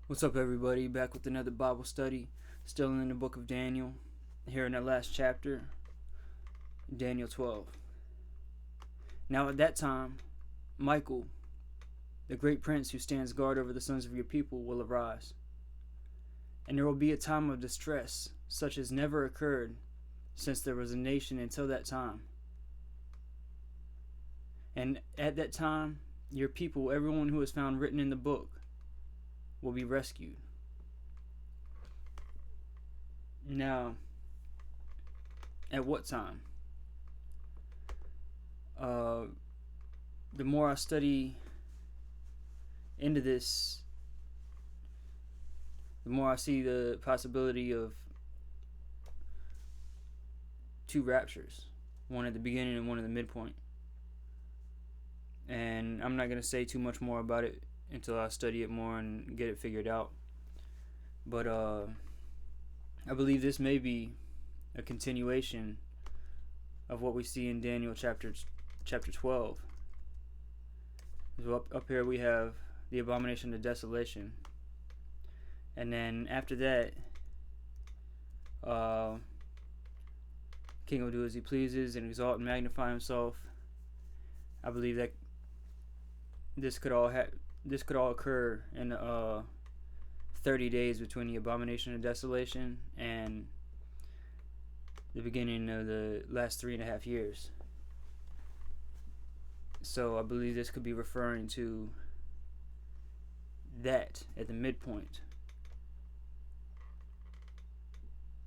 What's up, everybody? Back with another Bible study. Still in the book of Daniel. Here in the last chapter, Daniel 12. Now at that time, Michael, the great prince who stands guard over the sons of your people, will arise. And there will be a time of distress, such as never occurred since there was a nation until that time. And at that time, your people, everyone who is found written in the book, will be rescued. Now, at what time? The more I study into this, the more I see the possibility of two raptures, one at the beginning and one at the midpoint. And I'm not going to say too much more about it until I study it more and get it figured out. But I believe this may be a continuation of what we see in Daniel chapter 12. So up here we have the abomination of desolation, and then after that, King will do as he pleases and exalt and magnify himself. I believe that this could all occur in 30 days between the abomination of desolation and the beginning of the last 3.5 years. So I believe this could be referring to that at the midpoint.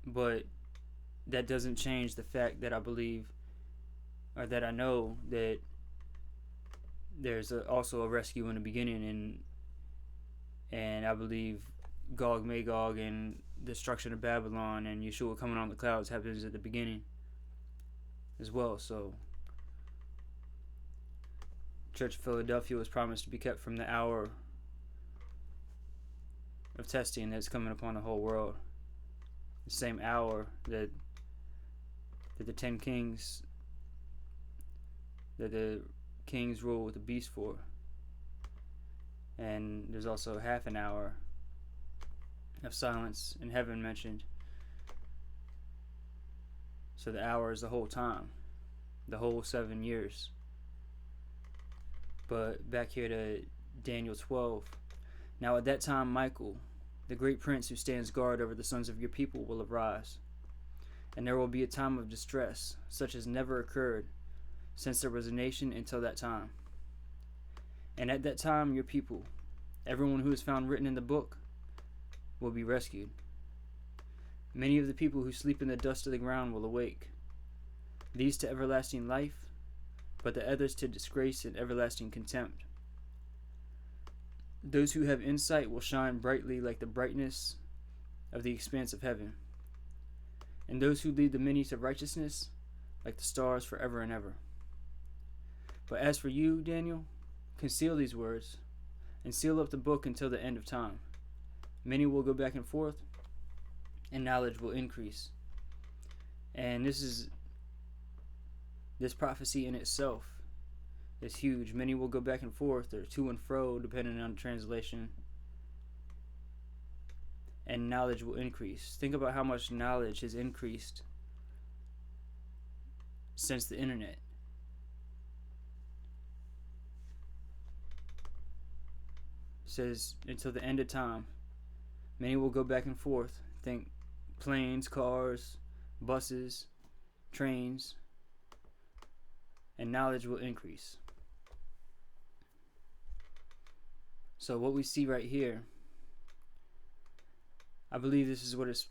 But that doesn't change the fact that I believe, or that I know, that there's also a rescue in the beginning, and I believe Gog Magog and destruction of Babylon and Yeshua coming on the clouds happens at the beginning as well. So Church of Philadelphia was promised to be kept from the hour of testing that's coming upon the whole world. The same hour that the 10 kings, that the kings rule with the beast for. And there's also half an hour of silence in heaven mentioned. So the hour is the whole time, the whole 7 years. But back here to Daniel 12. Now at that time Michael, the great prince who stands guard over the sons of your people, will arise. And there will be a time of distress, such as never occurred since there was a nation until that time. And at that time your people, everyone who is found written in the book, will be rescued. Many of the people who sleep in the dust of the ground will awake, these to everlasting life, but the others to disgrace and everlasting contempt. Those who have insight will shine brightly like the brightness of the expanse of heaven, and those who lead the many to righteousness like the stars forever and ever. But as for you, Daniel, conceal these words and seal up the book until the end of time. Many will go back and forth, and knowledge will increase. And this prophecy in itself is huge. Many will go back and forth, or to and fro, depending on the translation, and knowledge will increase. Think about how much knowledge has increased since the internet. It says until the end of time. Many will go back and forth. Think planes, cars, buses, trains, and knowledge will increase. So what we see right here, I believe this is what is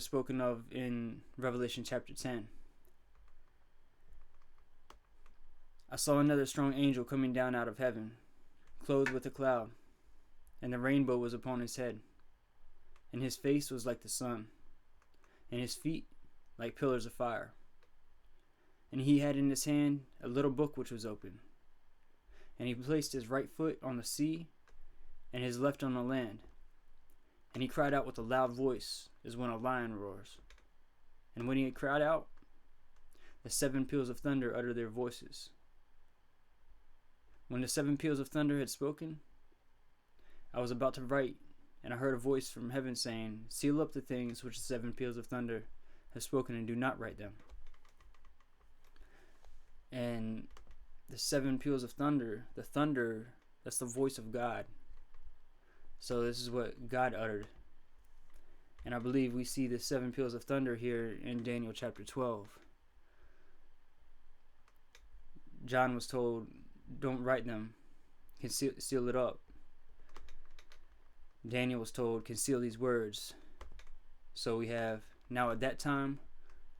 spoken of in Revelation chapter 10. I saw another strong angel coming down out of heaven, clothed with a cloud, and the rainbow was upon his head. And his face was like the sun, and his feet like pillars of fire. And he had in his hand a little book which was open. And he placed his right foot on the sea, and his left on the land. And he cried out with a loud voice, as when a lion roars. And when he had cried out, the 7 peals of thunder uttered their voices. When the 7 peals of thunder had spoken, I was about to write And I heard a voice from heaven saying, "Seal up the things which the 7 peals of thunder have spoken, and do not write them." And the 7 peals of thunder, the thunder, that's the voice of God. So this is what God uttered. And I believe we see the 7 peals of thunder here in Daniel chapter 12. John was told, don't write them, seal it up. Daniel was told, conceal these words. So we have, now at that time,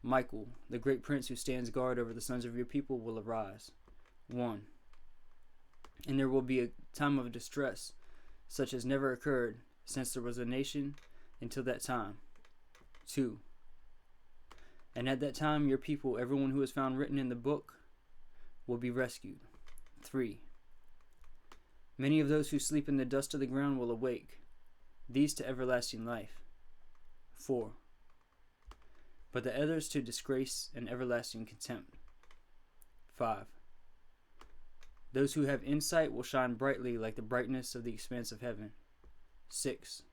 Michael, the great prince who stands guard over the sons of your people, will arise. 1. And there will be a time of distress, such as never occurred since there was a nation until that time. 2. And at that time your people, everyone who is found written in the book, will be rescued. 3. Many of those who sleep in the dust of the ground will awake, these to everlasting life. 4. But the others to disgrace and everlasting contempt. 5. Those who have insight will shine brightly like the brightness of the expanse of heaven. 6.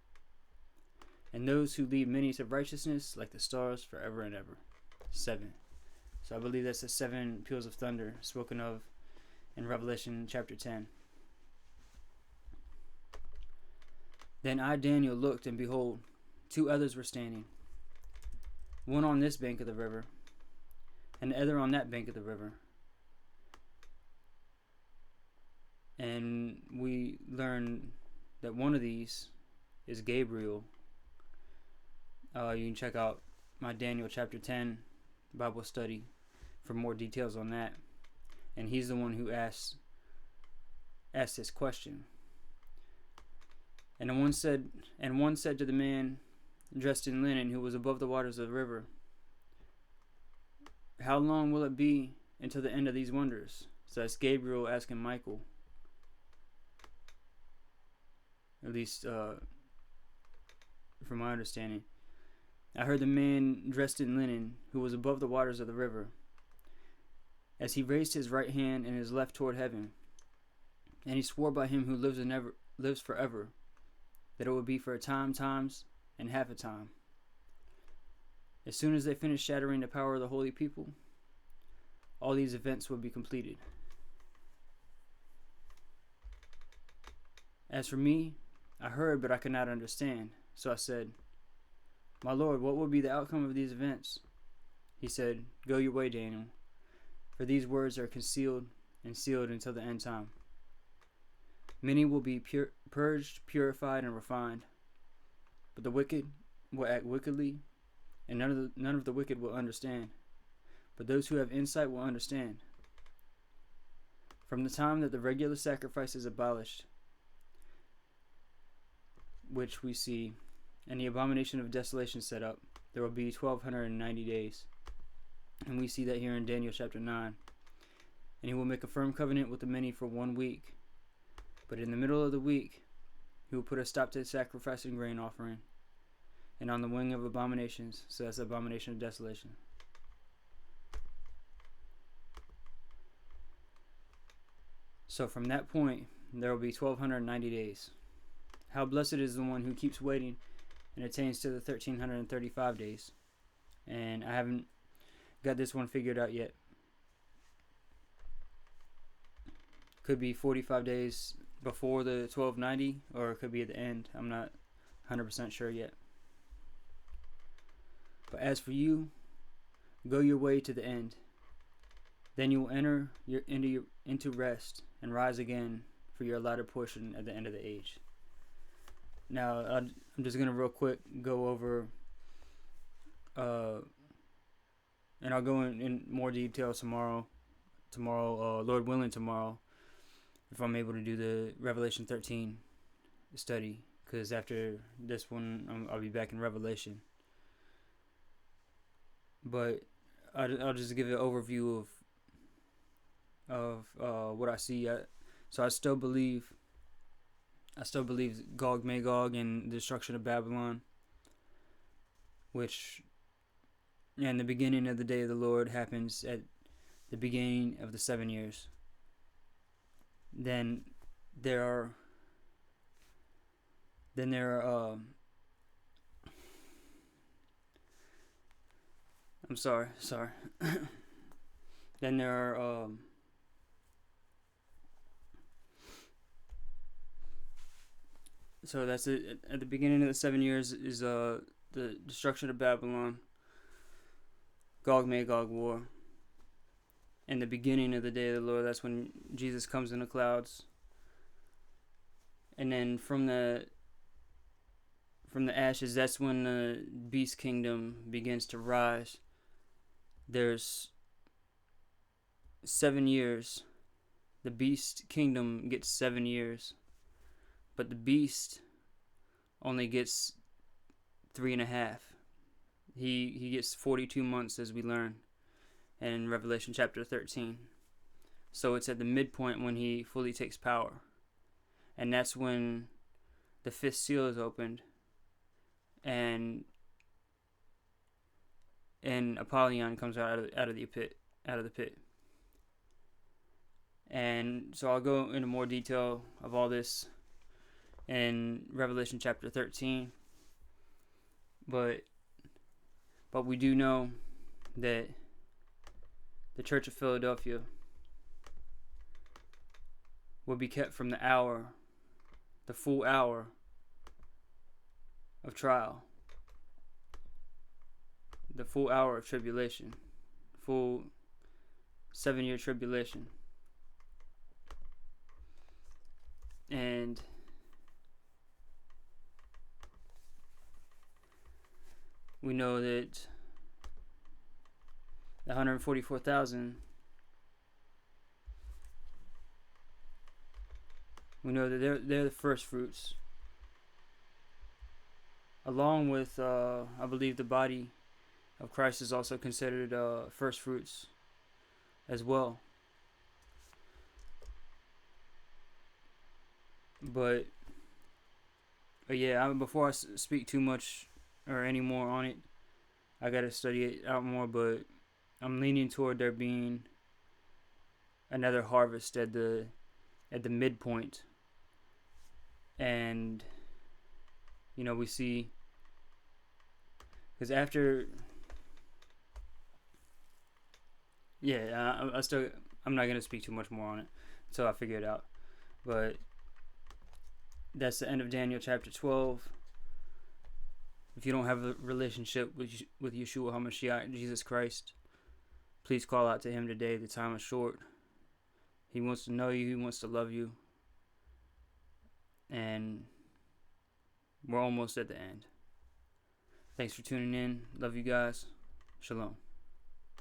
And those who lead many to righteousness like the stars forever and ever. 7. So I believe that's the 7 peals of thunder spoken of in Revelation chapter 10. Then I, Daniel, looked, and behold, 2 others were standing, one on this bank of the river, and the other on that bank of the river. And we learn that one of these is Gabriel. You can check out my Daniel chapter 10 Bible study for more details on that. And he's the one who asked this question. And one said to the man dressed in linen who was above the waters of the river, how long will it be until the end of these wonders? So that's Gabriel asking Michael. At least from my understanding. I heard the man dressed in linen who was above the waters of the river, as he raised his right hand and his left toward heaven, and he swore by him who lives forever, that it would be for a time, times, and half a time. As soon as they finished shattering the power of the holy people, all these events would be completed. As for me, I heard, but I could not understand. So I said, my Lord, what will be the outcome of these events? He said, go your way, Daniel, for these words are concealed and sealed until the end time. Many will be purged, purified, and refined, but the wicked will act wickedly, and none of the wicked will understand. But those who have insight will understand. From the time that the regular sacrifice is abolished, which we see, and the abomination of desolation set up, there will be 1290 days. And we see that here in Daniel chapter 9. And he will make a firm covenant with the many for 1 week. But in the middle of the week, he will put a stop to sacrifice and grain offering, and on the wing of abominations, so that's the abomination of desolation. So from that point, there will be 1290 days. How blessed is the one who keeps waiting and attains to the 1335 days. And I haven't got this one figured out yet. Could be 45 days before the 1290, or it could be at the end. I'm not 100% sure yet. But as for you, go your way to the end. Then you will enter into rest and rise again for your allotted portion at the end of the age. Now, I'm just going to real quick go over, and I'll go in more detail tomorrow, Lord willing tomorrow, if I'm able to do the Revelation 13 study, because after this one, I'll be back in Revelation. But I'll just give an overview of what I see. So I still believe Gog Magog and the destruction of Babylon, which and the beginning of the day of the Lord happens at the beginning of the 7 years. Then there Then there are I'm sorry. Then there are so that's it. At the beginning of the 7 years is the destruction of Babylon, Gog Magog war, and the beginning of the day of the Lord. That's when Jesus comes in the clouds, and then from the ashes, that's when the beast kingdom begins to rise. There's 7 years. The beast kingdom gets 7 years, but the beast only gets 3.5. He gets 42 months, as we learn in Revelation chapter 13. So it's at the midpoint when he fully takes power, and that's when the fifth seal is opened, and Apollyon comes out of the pit. And so I'll go into more detail of all this in Revelation chapter 13. But we do know that the Church of Philadelphia will be kept from the full hour of trial, the full hour of tribulation, full 7-year tribulation. And we know that the 144,000, we know that they're the first fruits, along with I believe the body of Christ is also considered first fruits as well. But yeah, before I speak too much or any more on it, I gotta study it out more. But I'm leaning toward there being another harvest at the midpoint, and we see, because after I'm not gonna speak too much more on it until I figure it out. But that's the end of Daniel chapter 12. If you don't have a relationship with Yeshua HaMashiach, Jesus Christ, please call out to him today. The time is short. He wants to know you. He wants to love you. And we're almost at the end. Thanks for tuning in. Love you guys. Shalom.